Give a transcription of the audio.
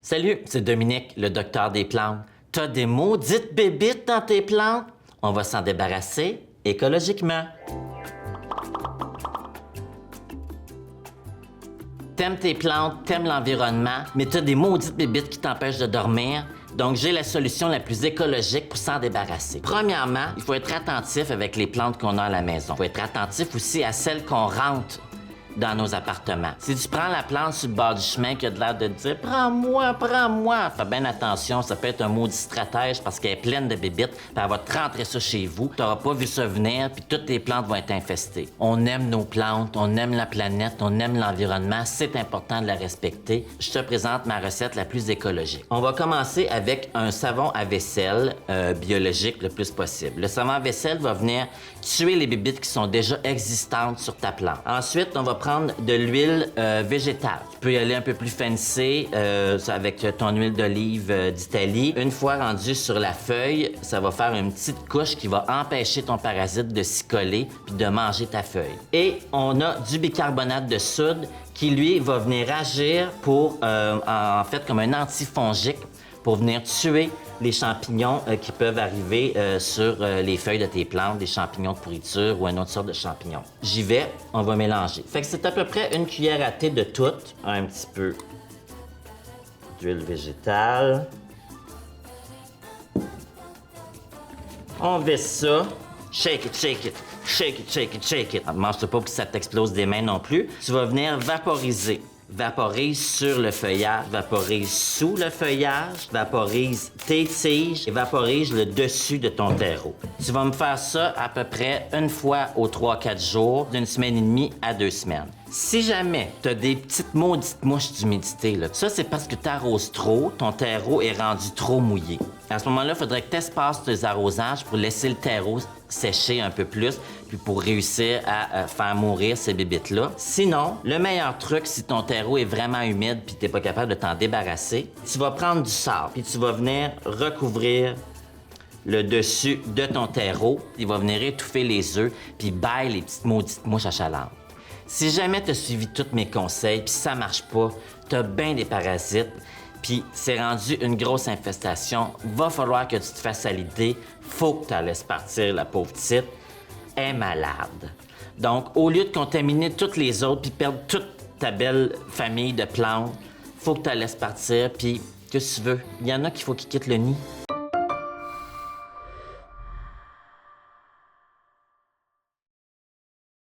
Salut, c'est Dominique, le docteur des plantes. T'as des maudites bébites dans tes plantes? On va s'en débarrasser écologiquement. T'aimes tes plantes, t'aimes l'environnement, mais t'as des maudites bébites qui t'empêchent de dormir. Donc, j'ai la solution la plus écologique pour s'en débarrasser. Premièrement, il faut être attentif avec les plantes qu'on a à la maison. Il faut être attentif aussi à celles qu'on rentre dans nos appartements. Si tu prends la plante sur le bord du chemin qui a de l'air de te dire « Prends-moi, prends-moi », fais bien attention, ça peut être un maudit stratège parce qu'elle est pleine de bébites, puis elle va te rentrer ça chez vous, tu n'auras pas vu ça venir, puis toutes tes plantes vont être infestées. On aime nos plantes, on aime la planète, on aime l'environnement, c'est important de la respecter. Je te présente ma recette la plus écologique. On va commencer avec un savon à vaisselle biologique le plus possible. Le savon à vaisselle va venir tuer les bébites qui sont déjà existantes sur ta plante. Ensuite, on va prendre de l'huile végétale. Tu peux y aller un peu plus fancy avec ton huile d'olive d'Italie. Une fois rendu sur la feuille, ça va faire une petite couche qui va empêcher ton parasite de s'y coller puis de manger ta feuille. Et on a du bicarbonate de soude qui, lui, va venir agir pour, en fait, comme un antifongique pour venir tuer les champignons qui peuvent arriver sur les feuilles de tes plantes, des champignons de pourriture ou une autre sorte de champignons. J'y vais, on va mélanger. Fait que c'est à peu près une cuillère à thé de tout. Un petit peu d'huile végétale. On visse ça. Shake it, shake it, shake it, shake it, shake it. Mange-toi pas pour que ça t'explose des mains non plus. Tu vas venir vaporiser. Vaporise sur le feuillage, vaporise sous le feuillage, vaporise tes tiges et vaporise le dessus de ton terreau. Tu vas me faire ça à peu près une fois aux 3-4 jours, d'une semaine et demie à 2 semaines. Si jamais tu as des petites maudites mouches d'humidité, là, ça c'est parce que tu arroses trop, ton terreau est rendu trop mouillé. À ce moment-là, il faudrait que tu espaces tes arrosages pour laisser le terreau sécher un peu plus, puis pour réussir à faire mourir ces bébites-là. Sinon, le meilleur truc, si ton terreau est vraiment humide puis tu n'es pas capable de t'en débarrasser, tu vas prendre du sable, puis tu vas venir recouvrir le dessus de ton terreau, il va venir étouffer les œufs, puis baille les petites maudites mouches achalantes. Si jamais tu as suivi tous mes conseils, puis ça marche pas, tu as bien des parasites, puis c'est rendu une grosse infestation, va falloir que tu te fasses à l'idée, faut que tu la laisses partir, la pauvre petite, est malade. Donc, au lieu de contaminer toutes les autres, puis perdre toute ta belle famille de plantes, faut que tu la laisses partir, puis que tu veux, il y en a qu'il faut qu'ils quittent le nid.